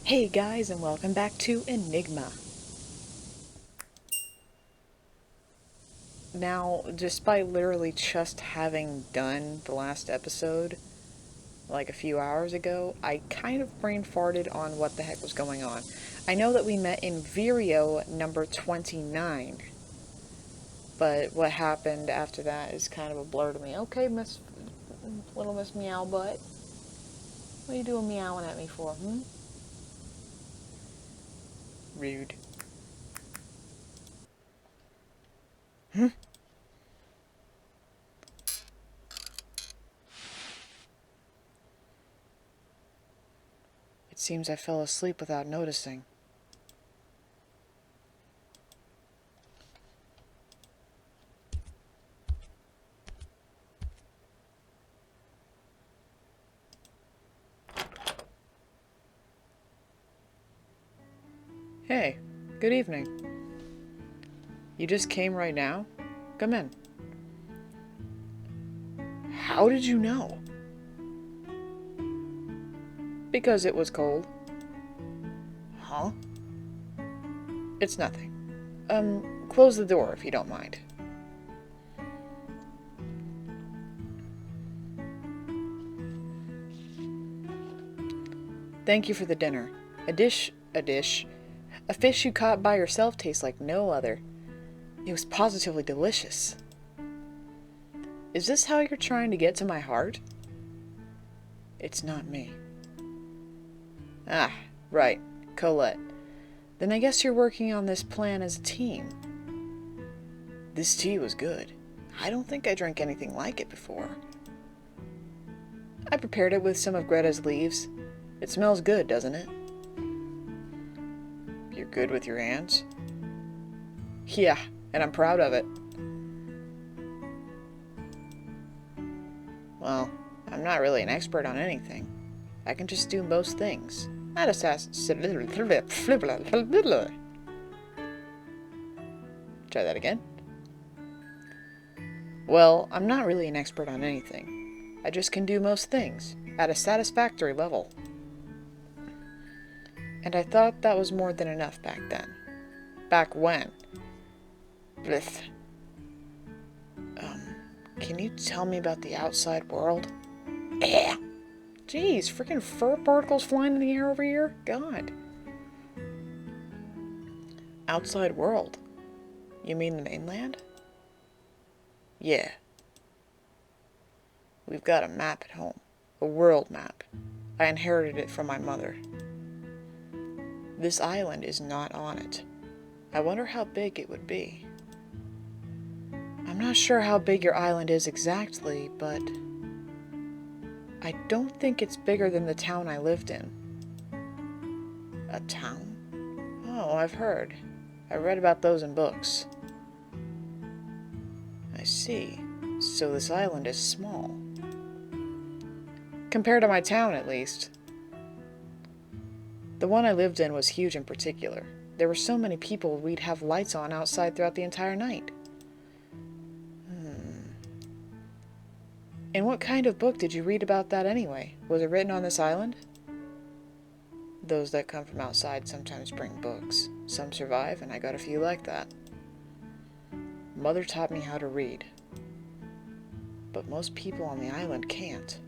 Hey guys, and welcome back to Enigma. Now, despite literally just having done the last episode like a few hours ago, I kind of brain farted on what the heck was going on. I know that we met in Vireo number 29, but what happened after that is kind of a blur to me. Okay, little Miss Meow Butt, what are you doing meowing at me for, Rude. It seems I fell asleep without noticing. Hey, good evening. You just came right now? Come in. How did you know? Because it was cold. Huh? It's nothing. Close the door if you don't mind. Thank you for the dinner. A dish. A fish you caught by yourself tastes like no other. It was positively delicious. Is this how you're trying to get to my heart? It's not me. Ah, right. Colette. Then I guess you're working on this plan as a team. This tea was good. I don't think I drank anything like it before. I prepared it with some of Greta's leaves. It smells good, doesn't it? You're good with your hands? Yeah, and I'm proud of it. Well, I'm not really an expert on anything. I can just do most things. Not Try that again. Well, I'm not really an expert on anything. I just can do most things, at a satisfactory level. And I thought that was more than enough back then. Back when? Blith. Can you tell me about the outside world? Yeah. Jeez, freaking fur particles flying in the air over here? God. Outside world? You mean the mainland? Yeah. We've got a map at home. A world map. I inherited it from my mother. This island is not on it. I wonder how big it would be. I'm not sure how big your island is exactly, but I don't think it's bigger than the town I lived in. A town? Oh, I've heard. I read about those in books. I see. So this island is small. Compared to my town, at least. The one I lived in was huge in particular. There were so many people we'd have lights on outside throughout the entire night. And what kind of book did you read about that anyway? Was it written on this island? Those that come from outside sometimes bring books. Some survive, and I got a few like that. Mother taught me how to read. But most people on the island can't.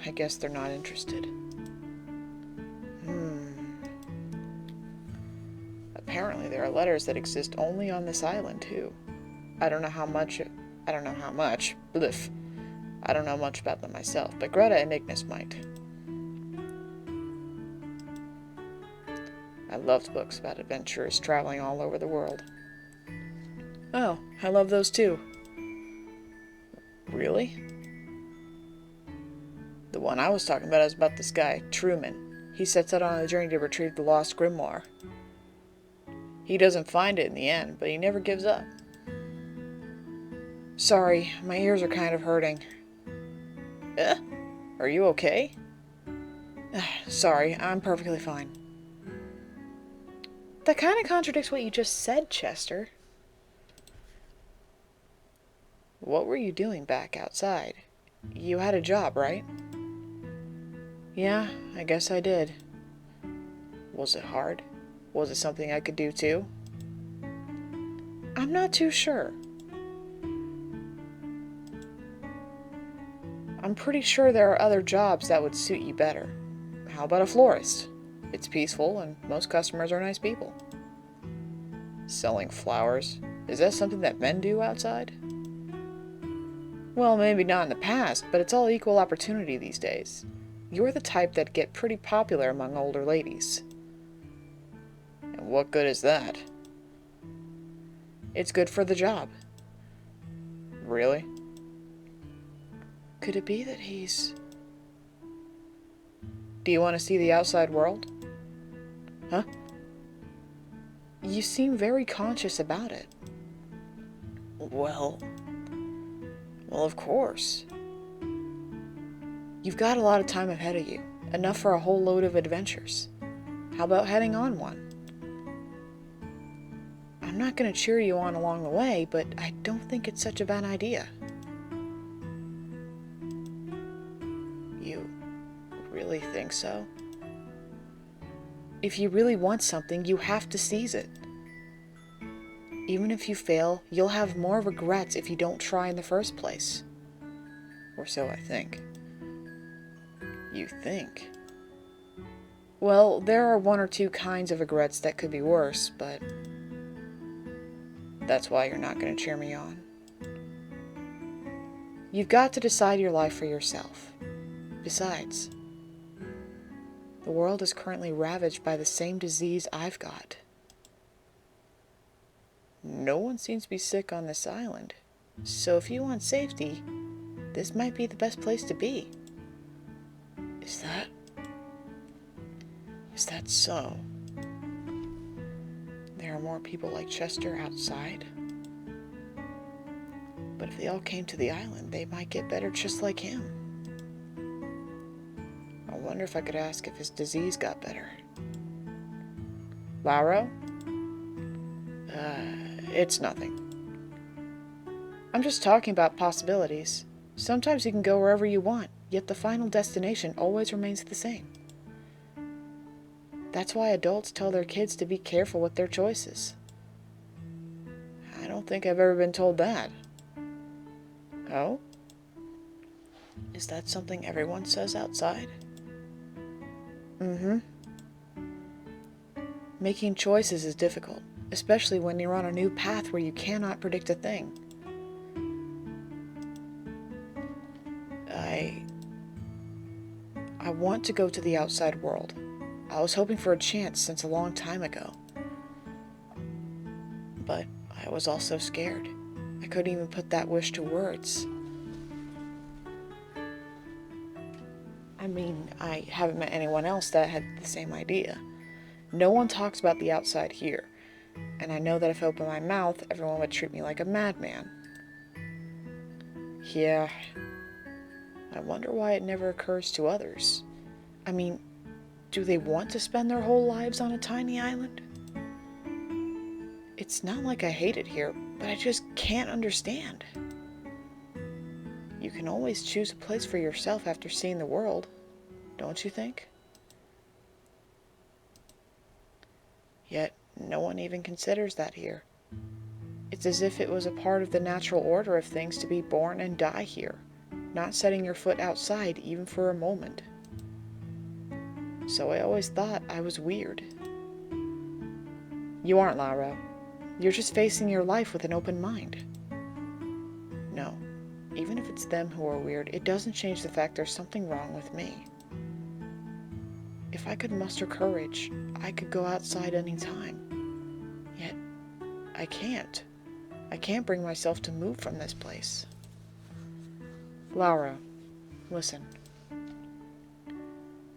I guess they're not interested. Apparently there are letters that exist only on this island, too. I don't know how much. Bliff. I don't know much about them myself, but Greta and Ignis might. I loved books about adventurers traveling all over the world. Oh, I love those too. Really? The one I was talking about is about this guy, Truman. He sets out on a journey to retrieve the lost grimoire. He doesn't find it in the end, but he never gives up. Sorry, my ears are kind of hurting. Are you okay? Sorry, I'm perfectly fine. That kind of contradicts what you just said, Chester. What were you doing back outside? You had a job, right? Yeah, I guess I did. Was it hard? Was it something I could do too? I'm not too sure. I'm pretty sure there are other jobs that would suit you better. How about a florist? It's peaceful and most customers are nice people. Selling flowers? Is that something that men do outside? Well, maybe not in the past, but it's all equal opportunity these days. You're the type that'd get pretty popular among older ladies. And what good is that? It's good for the job. Really? Could it be that he's... Do you want to see the outside world? Huh? You seem very conscious about it. Well, of course. You've got a lot of time ahead of you, enough for a whole load of adventures. How about heading on one? I'm not going to cheer you on along the way, but I don't think it's such a bad idea. You really think so? If you really want something, you have to seize it. Even if you fail, you'll have more regrets if you don't try in the first place. Or so I think. You think? Well, there are one or two kinds of regrets that could be worse, but that's why you're not going to cheer me on. You've got to decide your life for yourself. Besides, the world is currently ravaged by the same disease I've got. No one seems to be sick on this island, so if you want safety, this might be the best place to be. Is that so? There are more people like Chester outside? But if they all came to the island, they might get better just like him. I wonder if I could ask if his disease got better. Lauro? It's nothing. I'm just talking about possibilities. Sometimes you can go wherever you want, yet the final destination always remains the same. That's why adults tell their kids to be careful with their choices. I don't think I've ever been told that. Oh? Is that something everyone says outside? Mm-hmm. Making choices is difficult, especially when you're on a new path where you cannot predict a thing. I want to go to the outside world. I was hoping for a chance since a long time ago. But I was also scared. I couldn't even put that wish to words. I mean, I haven't met anyone else that had the same idea. No one talks about the outside here, and I know that if I opened my mouth, everyone would treat me like a madman. Yeah, I wonder why it never occurs to others. I mean, do they want to spend their whole lives on a tiny island? It's not like I hate it here, but I just can't understand. You can always choose a place for yourself after seeing the world, don't you think? Yet, no one even considers that here. It's as if it was a part of the natural order of things to be born and die here, not setting your foot outside even for a moment. So I always thought I was weird. You aren't, Lauro. You're just facing your life with an open mind. No, even if it's them who are weird, it doesn't change the fact there's something wrong with me. If I could muster courage, I could go outside any time. Yet, I can't. I can't bring myself to move from this place. Laura, listen.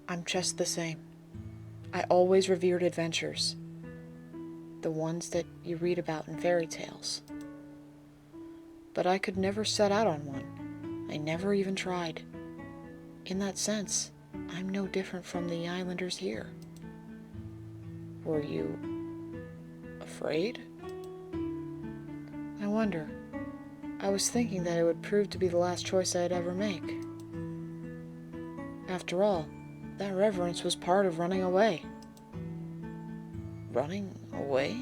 I'm just the same. I always revered adventures. The ones that you read about in fairy tales. But I could never set out on one. I never even tried. In that sense, I'm no different from the islanders here. Were you afraid? I wonder. I was thinking that it would prove to be the last choice I'd ever make. After all, that reverence was part of running away. running away?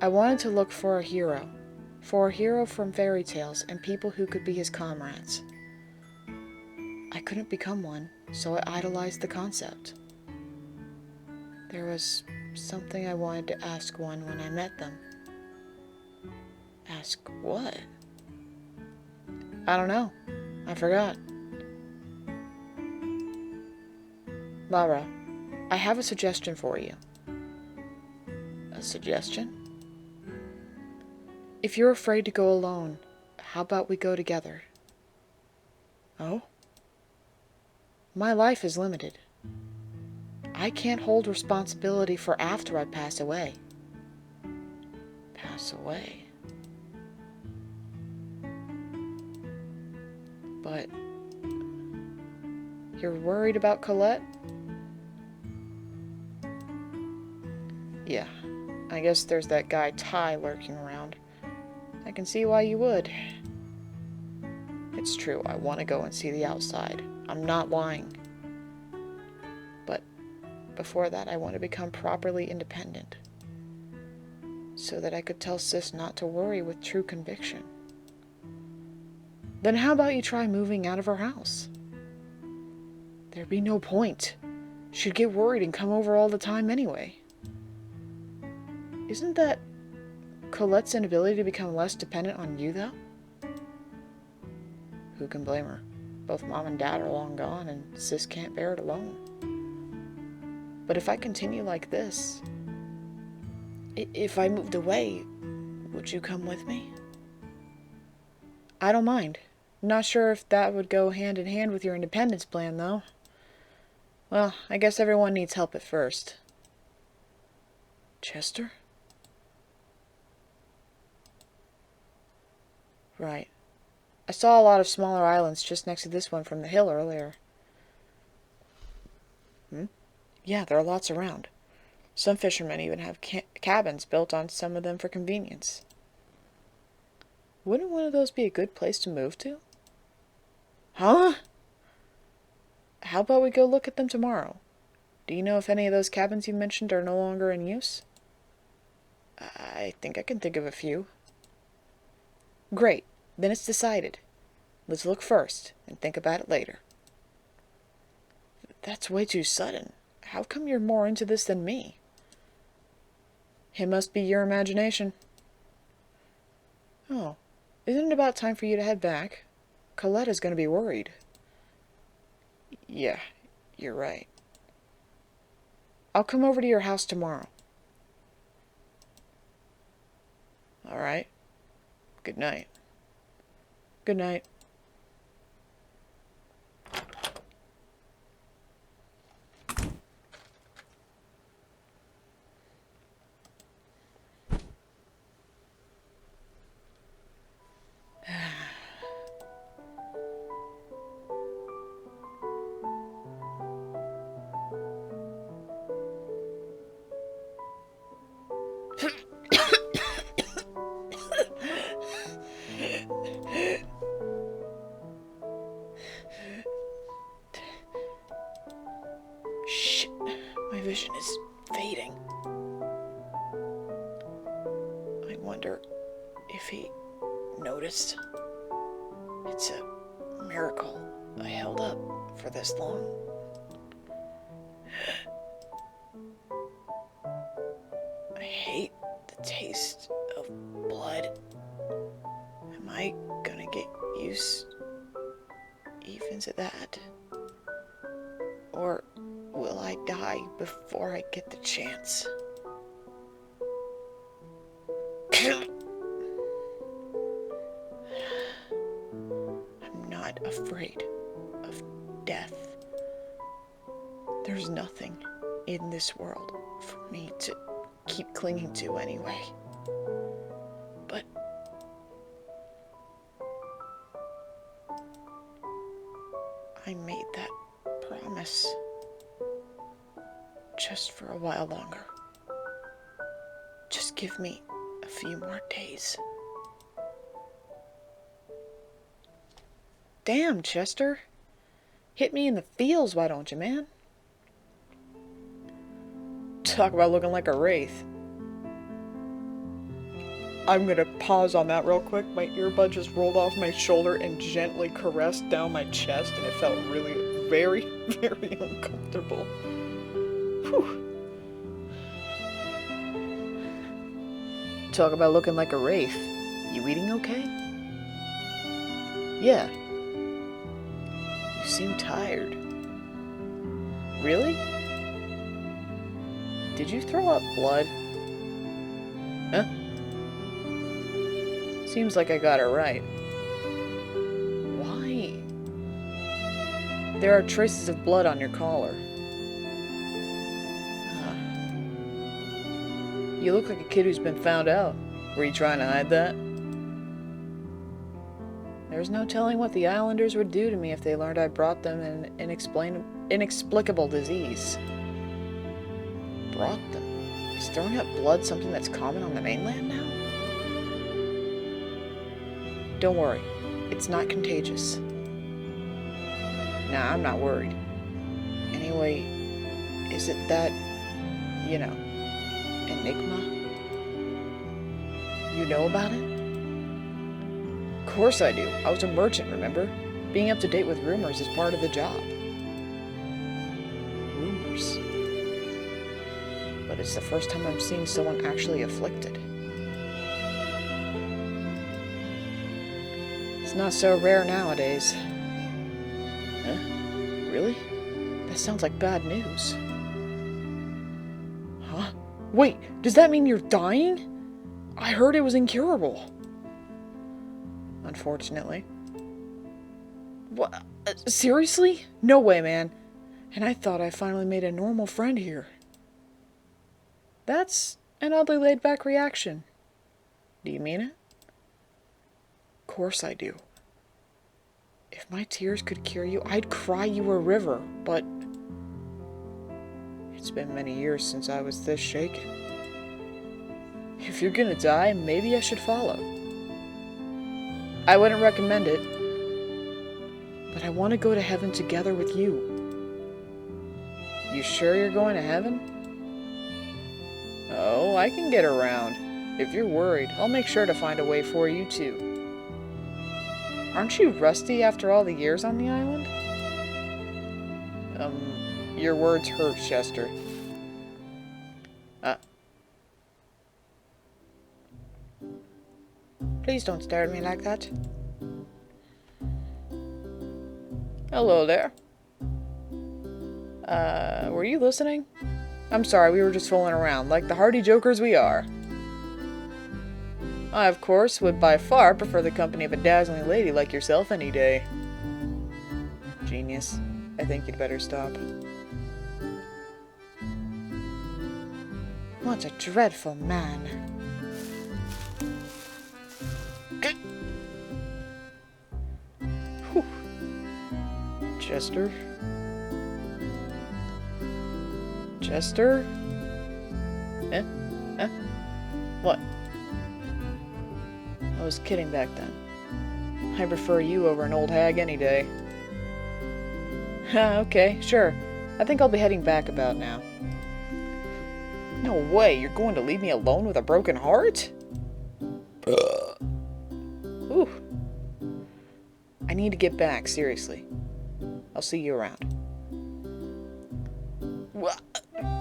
I wanted to look for a hero from fairy tales and people who could be his comrades. I couldn't become one, so I idolized the concept. There was something I wanted to ask one when I met them. Ask what? I don't know. I forgot. Lara, I have a suggestion for you. A suggestion? If you're afraid to go alone, how about we go together? Oh? My life is limited. I can't hold responsibility for after I pass away. Pass away? But you're worried about Colette? Yeah, I guess there's that guy Ty lurking around. I can see why you would. It's true, I want to go and see the outside. I'm not lying. But before that, I want to become properly independent, so that I could tell Sis not to worry with true conviction. Then how about you try moving out of our house? There'd be no point. She'd get worried and come over all the time anyway. Isn't that Colette's inability to become less dependent on you, though? Who can blame her? Both Mom and Dad are long gone, and Sis can't bear it alone. But if I continue like this, if I moved away, would you come with me? I don't mind. Not sure if that would go hand in hand with your independence plan, though. Well, I guess everyone needs help at first. Chester? Right. I saw a lot of smaller islands just next to this one from the hill earlier. Yeah, there are lots around. Some fishermen even have cabins built on some of them for convenience. Wouldn't one of those be a good place to move to? Huh? How about we go look at them tomorrow? Do you know if any of those cabins you mentioned are no longer in use? I think I can think of a few. Great. Then it's decided. Let's look first, and think about it later. That's way too sudden. How come you're more into this than me? It must be your imagination. Oh, isn't it about time for you to head back? Coletta's gonna be worried. Yeah, you're right. I'll come over to your house tomorrow. All right. Good night. Good night. Shit, my vision is fading. I wonder if he noticed. It's a miracle I held up for this long. I hate the taste of blood. Am I gonna get used even to that? Or will I die before I get the chance? I'm not afraid of death. There's nothing in this world for me to keep clinging to anyway. But I made that promise just for a while longer. Just give me a few more days. Damn, Chester. Hit me in the feels, why don't you, man? Talk about looking like a wraith. I'm gonna pause on that real quick. My earbud just rolled off my shoulder and gently caressed down my chest, and it felt really, very, very uncomfortable. Whew. Talk about looking like a wraith. You eating okay? Yeah. You seem tired. Really? Did you throw up blood? Huh? Seems like I got it right. Why? There are traces of blood on your collar. You look like a kid who's been found out. Were you trying to hide that? There's no telling what the Islanders would do to me if they learned I brought them an inexplicable disease. Brought them? Is throwing up blood something that's common on the mainland now? Don't worry, it's not contagious. Nah, I'm not worried. Anyway, is it that, you know, Enigma? You know about it? Of course I do. I was a merchant, remember? Being up to date with rumors is part of the job. Rumors? But it's the first time I'm seeing someone actually afflicted. It's not so rare nowadays. Huh? Really? That sounds like bad news. Huh? Wait, does that mean you're dying? I heard it was incurable. Unfortunately. What? Seriously? No way, man. And I thought I finally made a normal friend here. That's an oddly laid-back reaction. Do you mean it? Of course I do. If my tears could cure you, I'd cry you a river, but it's been many years since I was this shaken. If you're gonna die, maybe I should follow. I wouldn't recommend it, but I want to go to heaven together with you. You sure you're going to heaven? Oh, I can get around. If you're worried, I'll make sure to find a way for you too. Aren't you rusty after all the years on the island? Your words hurt, Chester. Please don't stare at me like that. Hello there. Were you listening? I'm sorry, we were just fooling around, like the hardy jokers we are. I, of course, would by far prefer the company of a dazzling lady like yourself any day. Genius. I think you'd better stop. What a dreadful man. Whew. Chester? Chester? Eh? Eh? What? I was kidding back then. I prefer you over an old hag any day. Okay, sure. I think I'll be heading back about now. No way, you're going to leave me alone with a broken heart? Ooh. I need to get back, seriously. I'll see you around.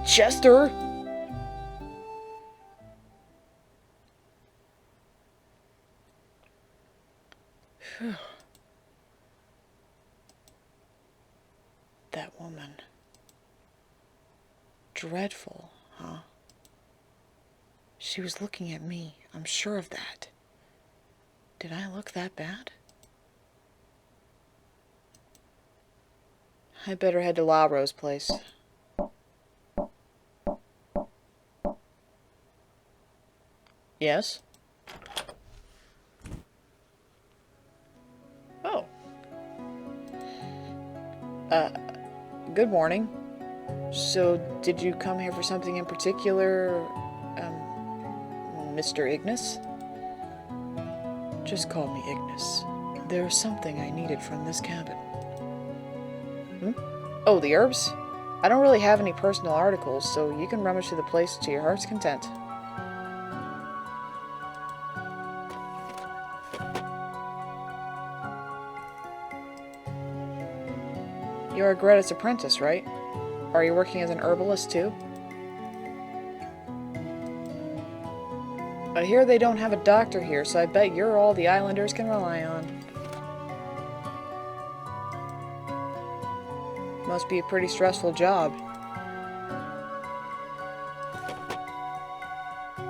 Chester! That woman. Dreadful, huh? She was looking at me, I'm sure of that. Did I look that bad? I better head to Laro's place. Yes? Oh. Good morning. So, did you come here for something in particular, Mr. Ignis? Just call me Ignis. There's something I needed from this cabin. Hmm? Oh, the herbs? I don't really have any personal articles, so you can rummage through the place to your heart's content. You're Greta's apprentice, right? Are you working as an herbalist too? I hear they don't have a doctor here, so I bet you're all the islanders can rely on. Must be a pretty stressful job.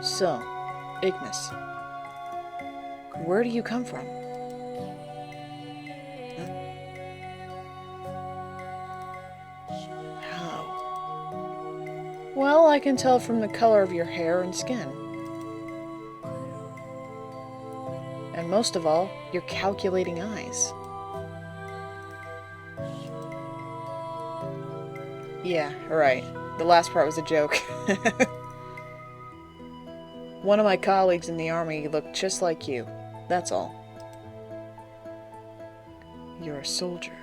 So, Ignis, where do you come from? How? Well, I can tell from the color of your hair and skin. And most of all, your calculating eyes. Yeah, right. The last part was a joke. One of my colleagues in the army looked just like you. That's all. You're a soldier.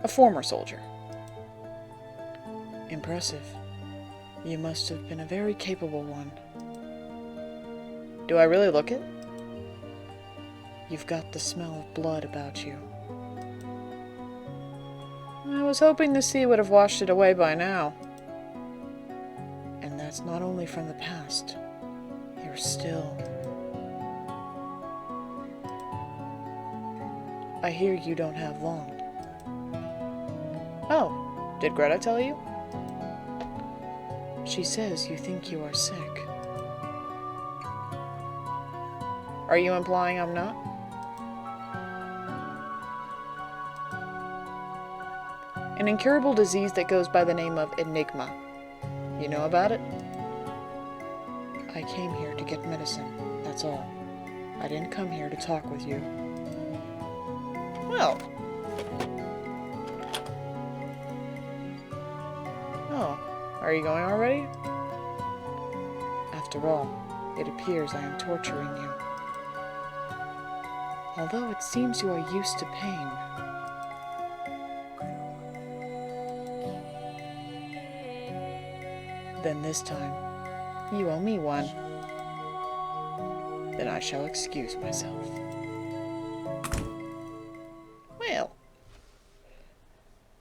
A former soldier. Impressive. You must have been a very capable one. Do I really look it? You've got the smell of blood about you. I was hoping the sea would have washed it away by now. And that's not only from the past. You're still... I hear you don't have long. Oh, did Greta tell you? She says you think you are sick. Are you implying I'm not? An incurable disease that goes by the name of Enigma. You know about it? I came here to get medicine, that's all. I didn't come here to talk with you. Well. Oh, are you going already? After all, it appears I am torturing you. Although it seems you are used to pain. Then this time, you owe me one. Then I shall excuse myself. Well,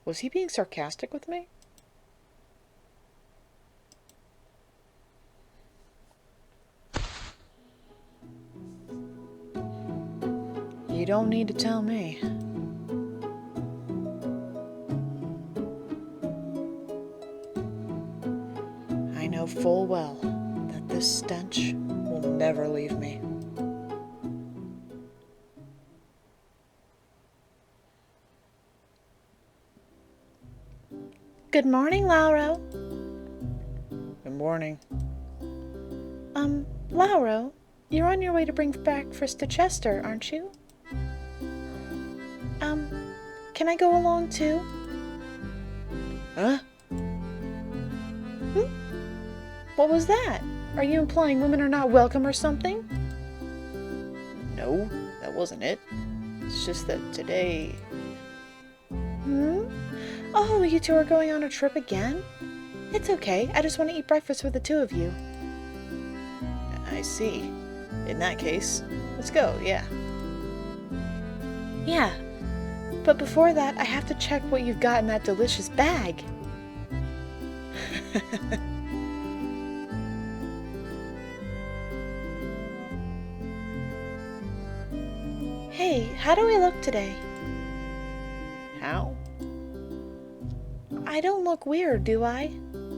was he being sarcastic with me? You don't need to tell me. I know full well that this stench will never leave me. Good morning, Lauro. Good morning. Lauro, you're on your way to bring breakfast to Chester, aren't you? Can I go along too? Huh? What was that? Are you implying women are not welcome or something? No, that wasn't it. It's just that today... Oh, you two are going on a trip again? It's okay, I just want to eat breakfast with the two of you. I see. In that case, let's go, yeah. Yeah, but before that, I have to check what you've got in that delicious bag. Hey, how do I look today? How? I don't look weird, do I?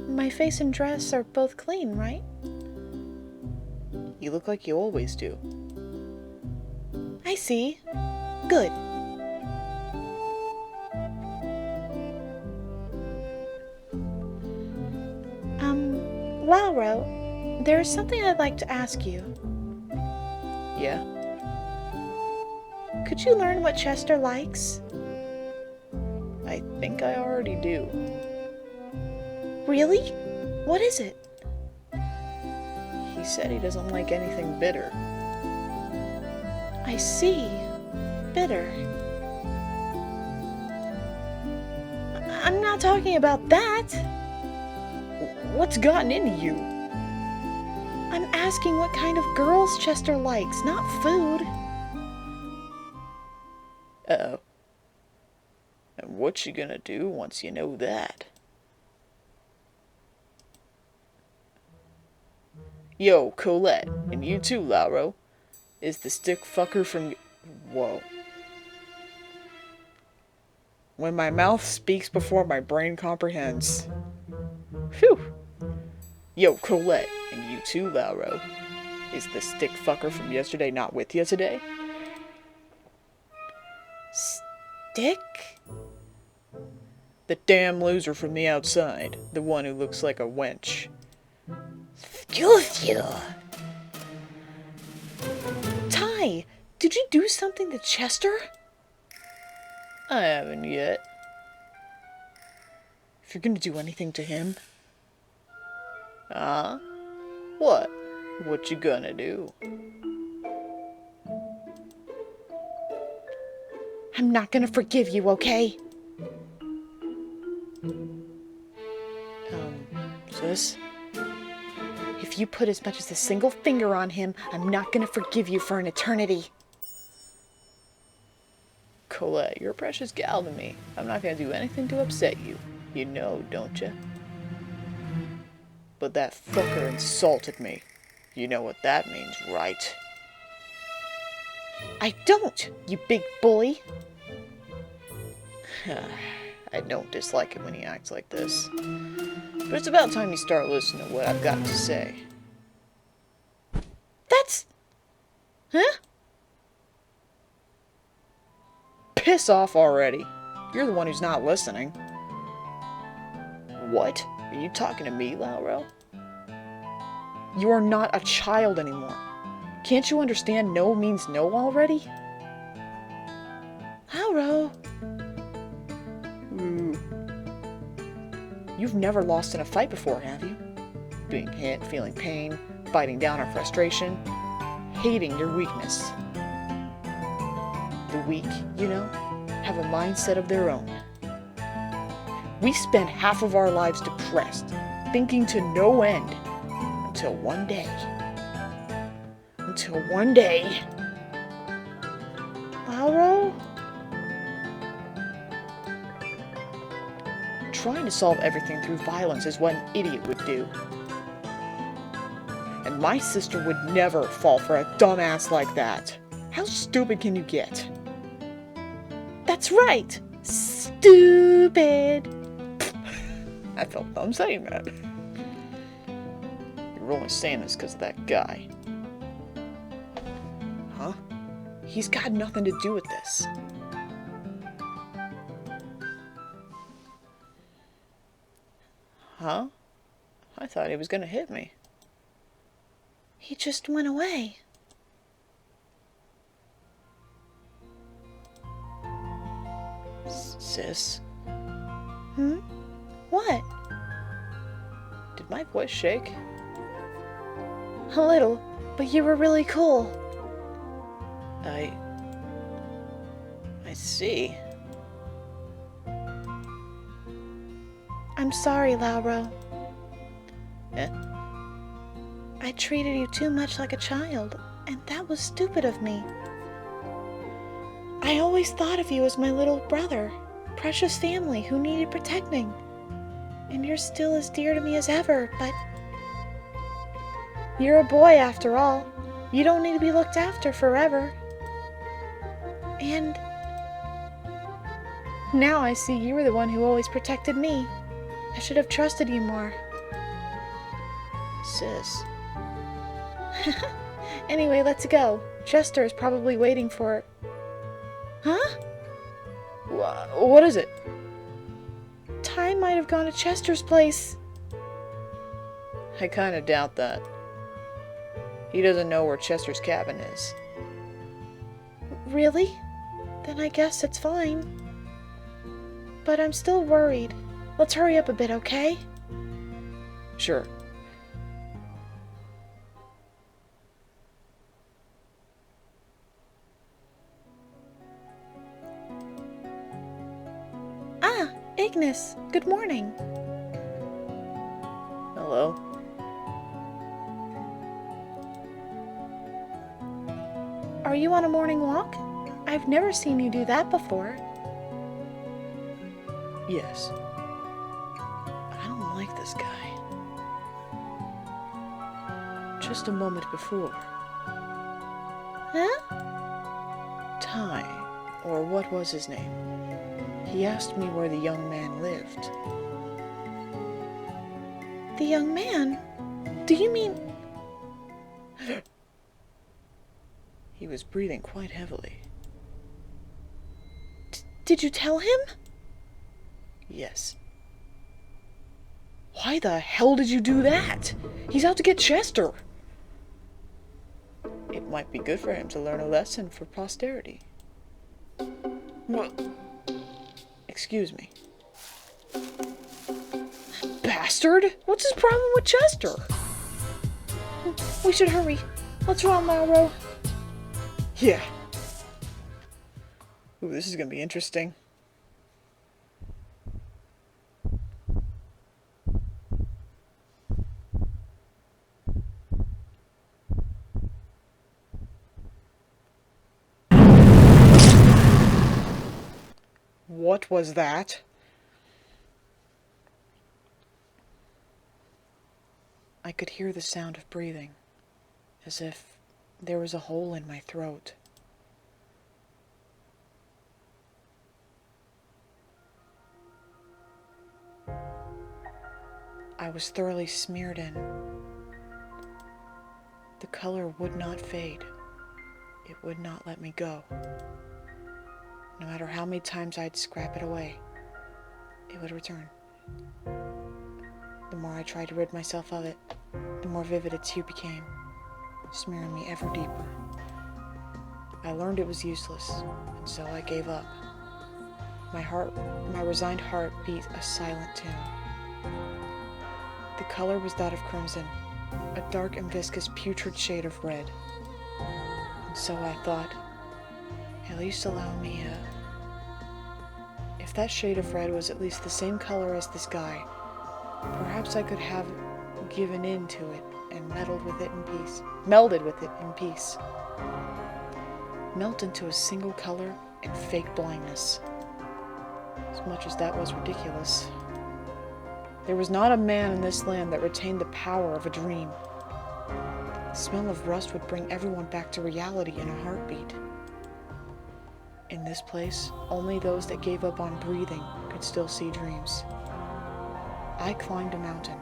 My face and dress are both clean, right? You look like you always do. I see. Good. Lauro, there's something I'd like to ask you. Yeah? Could you learn what Chester likes? I think I already do. Really? What is it? He said he doesn't like anything bitter. I see. Bitter. I'm not talking about that. What's gotten into you? I'm asking what kind of girls Chester likes, not food. Uh-oh. And what you gonna do once you know that? Yo, Colette, and you too, Lauro. Is the stick fucker from... Whoa. When my mouth speaks before my brain comprehends. Phew. Yo, Colette, and you too, Lauro. Is the stick fucker from yesterday not with you today? Stick? The damn loser from the outside. The one who looks like a wench. Excuse you. Ty, did you do something to Chester? I haven't yet. If you're gonna do anything to him... What? What you gonna do? I'm not gonna forgive you, okay? Sis? If you put as much as a single finger on him, I'm not gonna forgive you for an eternity. Colette, you're a precious gal to me. I'm not gonna do anything to upset you. You know, don't you? But that fucker insulted me. You know what that means, right? I don't, you big bully. I don't dislike it when he acts like this. But it's about time you start listening to what I've got to say. That's... Huh? Piss off already. You're the one who's not listening. What? Are you talking to me, Lauro? You are not a child anymore. Can't you understand no means no already? Lauro. You've never lost in a fight before, have you? Being hit, feeling pain, fighting down our frustration, hating your weakness. The weak, you know, have a mindset of their own. We spend half of our lives depressed, thinking to no end, until one day. Lauro? Trying to solve everything through violence is what an idiot would do. And my sister would never fall for a dumbass like that. How stupid can you get? That's right! Stupid! I felt dumb saying that. You're only saying this because of that guy. Huh? He's got nothing to do with this. Huh? I thought he was gonna hit me. He just went away. Sis? What? Did my voice shake? A little, but you were really cool. I see. I'm sorry, Lauro. Eh? I treated you too much like a child, and that was stupid of me. I always thought of you as my little brother, precious family who needed protecting. And you're still as dear to me as ever, but... You're a boy after all. You don't need to be looked after forever. And... now I see you were the one who always protected me. I should have trusted you more. Sis. Anyway, let's go. Chester is probably waiting for... Huh? What is it? Ty might have gone to Chester's place. I kinda doubt that. He doesn't know where Chester's cabin is. Really? Then I guess it's fine. But I'm still worried. Let's hurry up a bit, okay? Sure. Ignis, good morning. Hello. Are you on a morning walk? I've never seen you do that before. Yes. I don't like this guy. Just a moment before. Huh? Ty, or what was his name? He asked me where the young man lived. The young man? Do you mean... He was breathing quite heavily. Did you tell him? Yes. Why the hell did you do that? He's out to get Chester. It might be good for him to learn a lesson for posterity. Well, excuse me. Bastard! What's his problem with Chester? We should hurry. What's wrong, Mauro? Yeah. Ooh, this is gonna be interesting. What was that? I could hear the sound of breathing, as if there was a hole in my throat. I was thoroughly smeared in. The color would not fade. It would not let me go. No matter how many times I'd scrap it away, it would return. The more I tried to rid myself of it, the more vivid its hue became, smearing me ever deeper. I learned it was useless, and so I gave up. My resigned heart beat a silent tune. The color was that of crimson, a dark and viscous putrid shade of red. And so I thought, at least allow me If that shade of red was at least the same color as this guy, perhaps I could have given in to it and melded with it in peace. Melt into a single color and fake blindness. As much as that was ridiculous. There was not a man in this land that retained the power of a dream. The smell of rust would bring everyone back to reality in a heartbeat. In this place, only those that gave up on breathing could still see dreams. I climbed a mountain,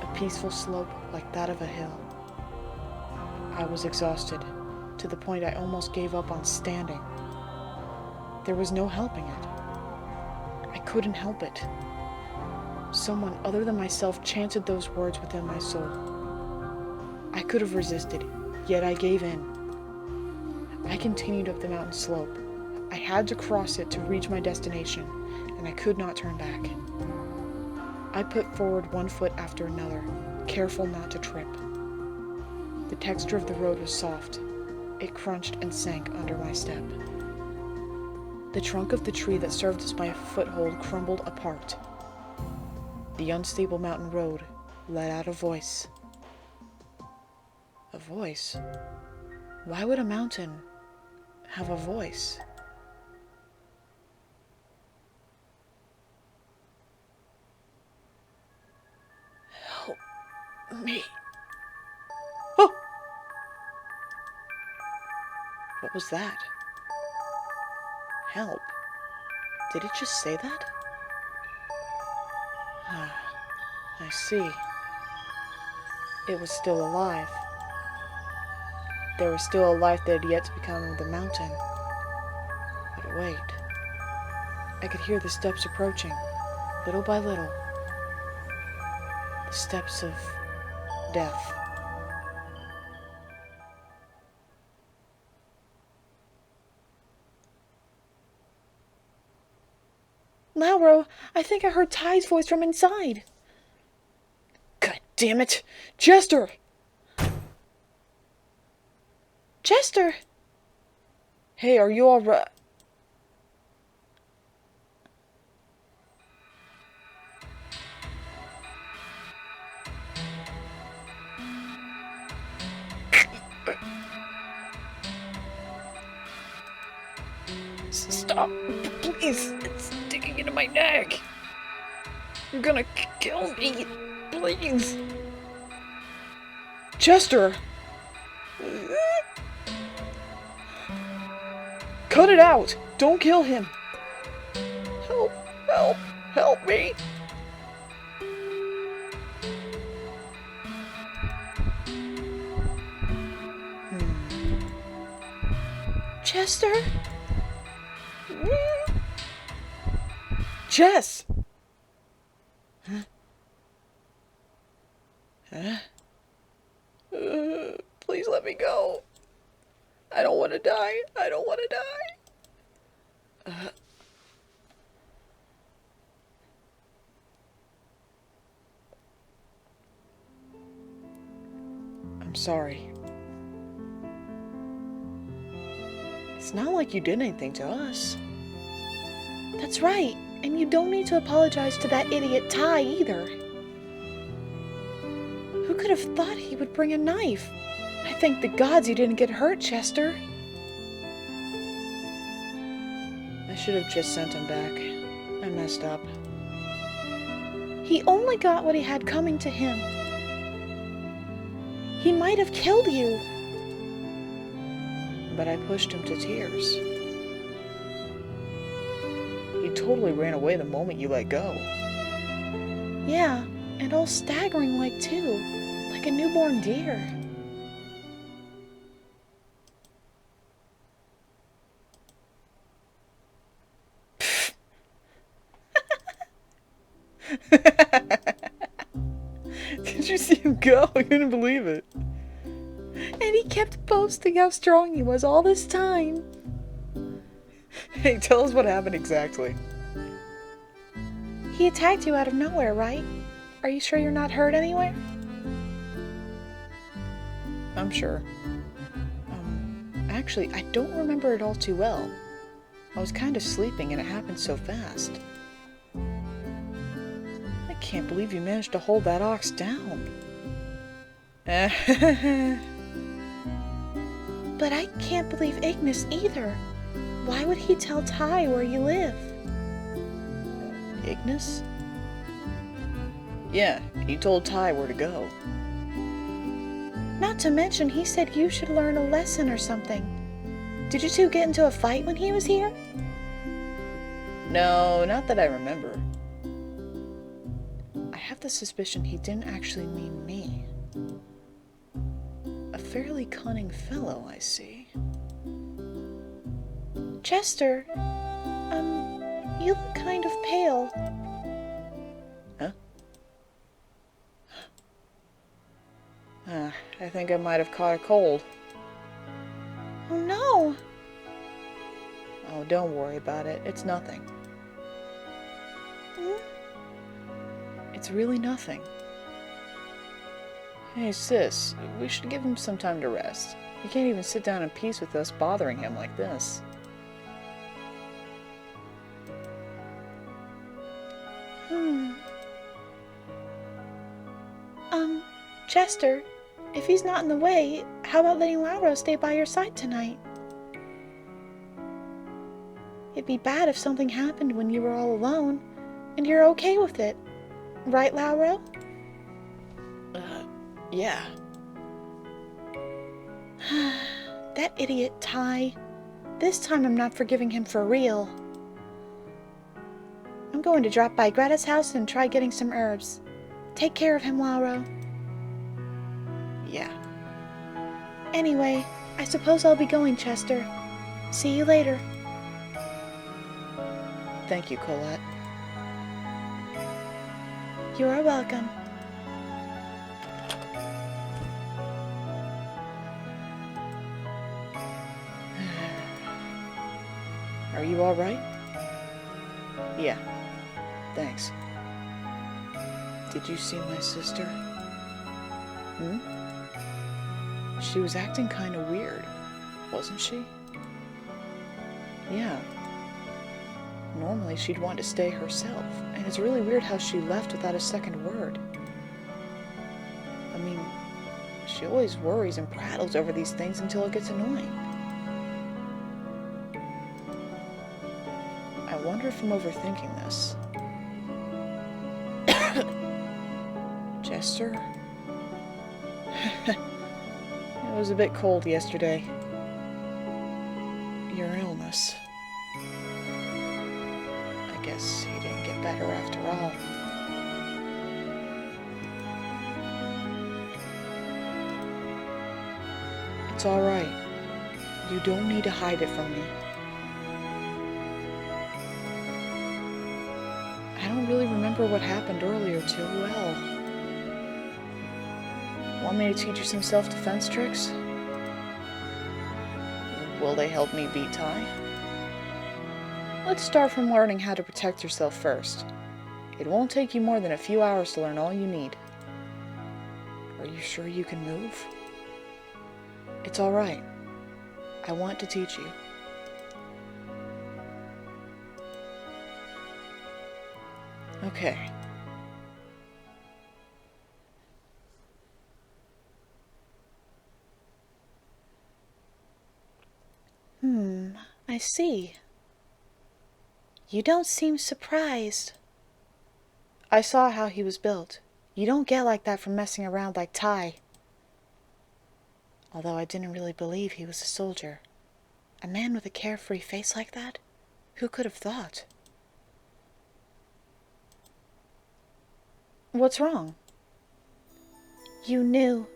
a peaceful slope like that of a hill. I was exhausted, to the point I almost gave up on standing. There was no helping it. I couldn't help it. Someone other than myself chanted those words within my soul. I could have resisted, yet I gave in. I continued up the mountain slope. I had to cross it to reach my destination, and I could not turn back. I put forward one foot after another, careful not to trip. The texture of the road was soft. It crunched and sank under my step. The trunk of the tree that served as my foothold crumbled apart. The unstable mountain road let out a voice. A voice? Why would a mountain have a voice? Help me. Oh! What was that? Help? Did it just say that? Ah, I see. It was still alive. There was still a life that had yet to become the mountain. But wait. I could hear the steps approaching, little by little. The steps of death. Lauro, I think I heard Ty's voice from inside. God damn it! Chester! Chester! Hey, are you alright? Stop! Please! It's sticking into my neck! You're gonna kill me! Please! Chester! Cut it out! Don't kill him! Help! Help! Help me! Chester? Jess! Huh? Huh? Please let me go. I don't want to die. I don't want to die. I'm sorry. It's not like you did anything to us. That's right, and you don't need to apologize to that idiot Ty either. Who could have thought he would bring a knife? I thank the gods you didn't get hurt, Chester. I should have just sent him back. I messed up. He only got what he had coming to him. He might have killed you. But I pushed him to tears. He totally ran away the moment you let go. Yeah, and all staggering like too, like a newborn deer. Did you see him go? I couldn't believe it. And he kept boasting how strong he was all this time. Hey, tell us what happened exactly. He attacked you out of nowhere, right? Are you sure you're not hurt anywhere? I'm sure. Actually, I don't remember it all too well. I was kind of sleeping and it happened so fast. I can't believe you managed to hold that ox down. But I can't believe Ignis either. Why would he tell Ty where you live? Ignis? Yeah, he told Ty where to go. Not to mention he said you should learn a lesson or something. Did you two get into a fight when he was here? No, not that I remember. I have the suspicion he didn't actually mean me. A fairly cunning fellow, I see. Chester, you look kind of pale. Huh? I think I might have caught a cold. Oh no! Oh, don't worry about it. It's nothing. It's really nothing. Hey, sis, we should give him some time to rest. He can't even sit down in peace with us bothering him like this. Chester, if he's not in the way, how about letting Lauro stay by your side tonight? It'd be bad if something happened when you were all alone, and you're okay with it. Right, Lauro? Yeah. That idiot Ty. This time I'm not forgiving him for real. I'm going to drop by Greta's house and try getting some herbs. Take care of him, Lauro. Yeah. Anyway, I suppose I'll be going, Chester. See you later. Thank you, Colette. You are welcome. Are you all right? Yeah. Thanks. Did you see my sister? She was acting kind of weird, wasn't she? Yeah. Normally she'd want to stay herself, and it's really weird how she left without a second word. I mean, she always worries and prattles over these things until it gets annoying. if I'm overthinking this. Jester? It was a bit cold yesterday. Your illness. I guess he didn't get better after all. It's alright. You don't need to hide it from me. I don't really remember what happened earlier too well. Want me to teach you some self-defense tricks? Will they help me beat Ty? Let's start from learning how to protect yourself first. It won't take you more than a few hours to learn all you need. Are you sure you can move? It's alright. I want to teach you. Okay. I see. You don't seem surprised. I saw how he was built. You don't get like that from messing around like Ty. Although I didn't really believe he was a soldier. A man with a carefree face like that? Who could have thought? What's wrong? You knew,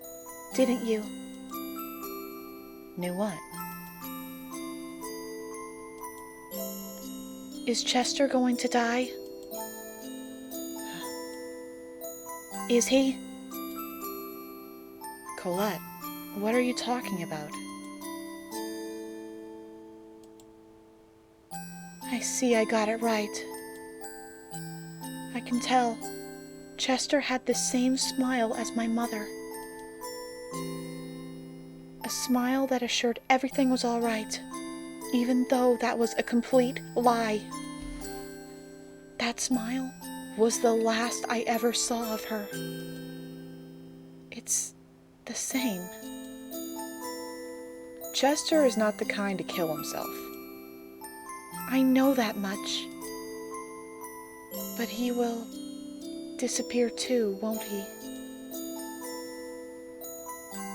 didn't you? Knew what? Is Chester going to die? Is he? Colette, what are you talking about? I see I got it right. I can tell. Chester had the same smile as my mother. A smile that assured everything was all right, even though that was a complete lie. That smile was the last I ever saw of her. It's the same. Chester is not the kind to kill himself. I know that much. But he will disappear too, won't he?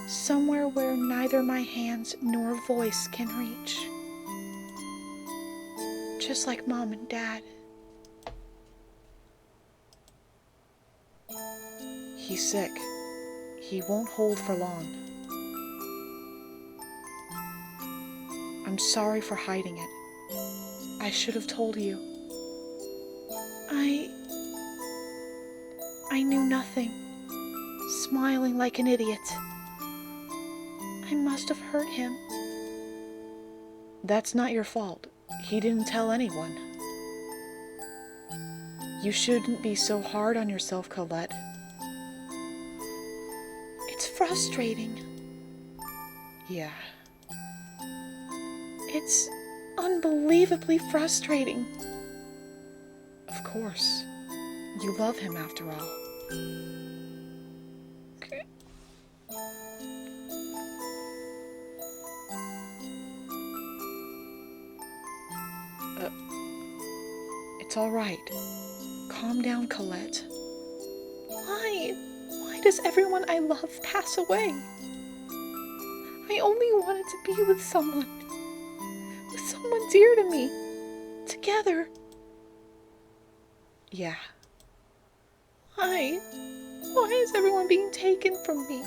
Somewhere where neither my hands nor voice can reach. Just like Mom and Dad. He's sick. He won't hold for long. I'm sorry for hiding it. I should have told you. I knew nothing. Smiling like an idiot. I must have hurt him. That's not your fault. He didn't tell anyone. You shouldn't be so hard on yourself, Colette. It's frustrating. Yeah. It's unbelievably frustrating. Of course. You love him after all. Okay. It's all right. Calm down, Colette. Why? Why does everyone I love pass away? I only wanted to be with someone dear to me. Together. Yeah. Why? Why is everyone being taken from me?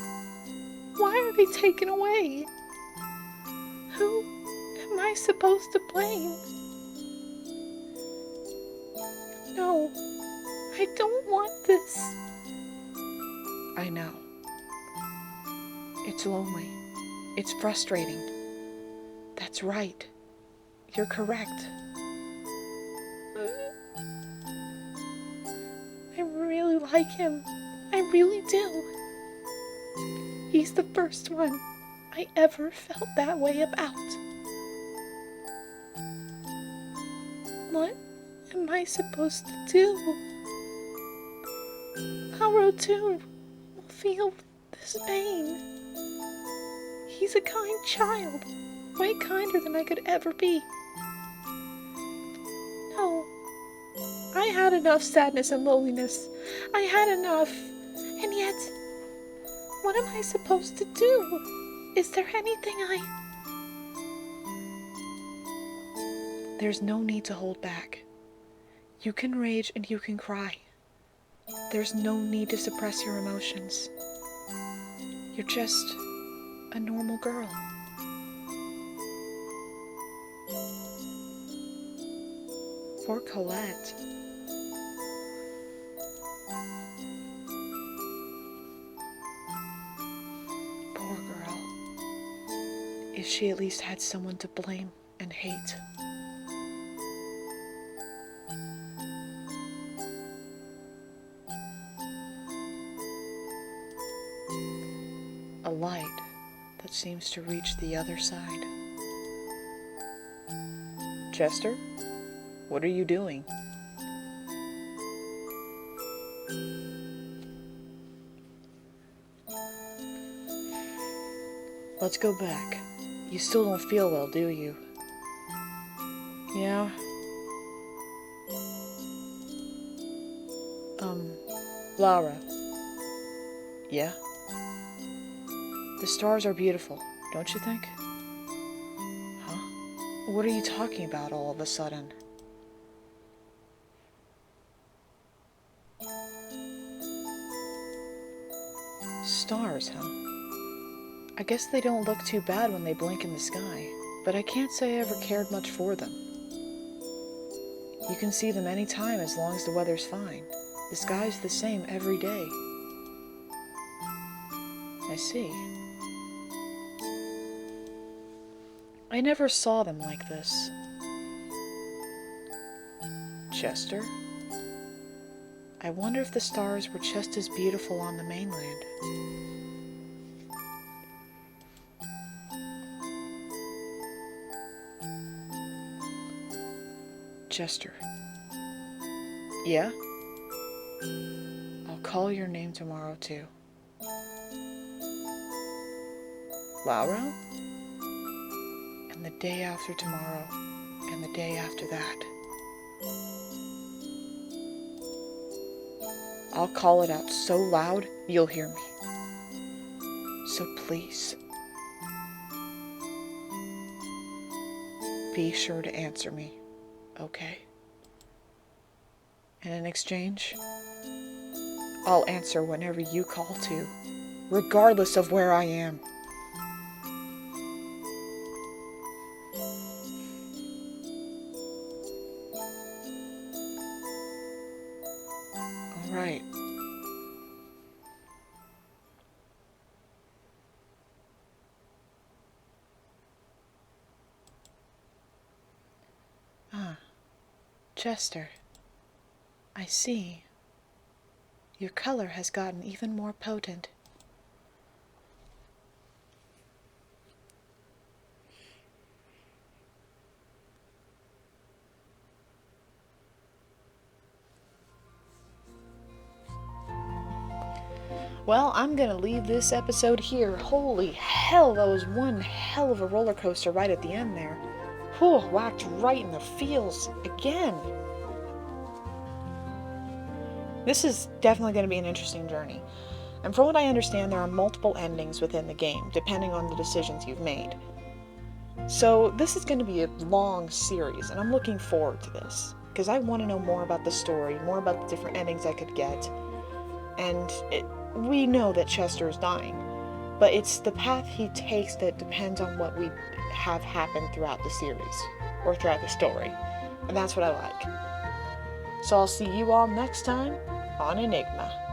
Why are they taken away? Who am I supposed to blame? No, I don't want this. I know. It's lonely. It's frustrating. That's right. You're correct. I really like him. I really do. He's the first one I ever felt that way about. What am I supposed to do? How Rotune will feel this pain. He's a kind child, way kinder than I could ever be. No, I had enough sadness and loneliness. I had enough. And yet, what am I supposed to do? Is there anything There's no need to hold back. You can rage and you can cry. There's no need to suppress your emotions. You're just a normal girl. Poor Colette. Poor girl. If she at least had someone to blame and hate. A light that seems to reach the other side. Chester, what are you doing? Let's go back. You still don't feel well, do you? Yeah. Laura. Yeah? The stars are beautiful, don't you think? Huh? What are you talking about all of a sudden? Stars, huh? I guess they don't look too bad when they blink in the sky, but I can't say I ever cared much for them. You can see them anytime as long as the weather's fine. The sky's the same every day. I see. I never saw them like this. Chester? I wonder if the stars were just as beautiful on the mainland. Chester. Yeah? I'll call your name tomorrow too. Laura? And the day after tomorrow, and the day after that. I'll call it out so loud, you'll hear me. So please, be sure to answer me, okay? And in exchange, I'll answer whenever you call to, regardless of where I am. All right. Chester, I see. Your color has gotten even more potent. Well, I'm gonna leave this episode here. Holy hell, that was one hell of a roller coaster right at the end there. Whew, whacked right in the feels again. This is definitely going to be an interesting journey. And from what I understand, there are multiple endings within the game, depending on the decisions you've made. So this is going to be a long series, and I'm looking forward to this, because I want to know more about the story, more about the different endings I could get. And we know that Chester is dying, but it's the path he takes that depends on what we have happen throughout the series, or throughout the story. And that's what I like. So I'll see you all next time on Enigma.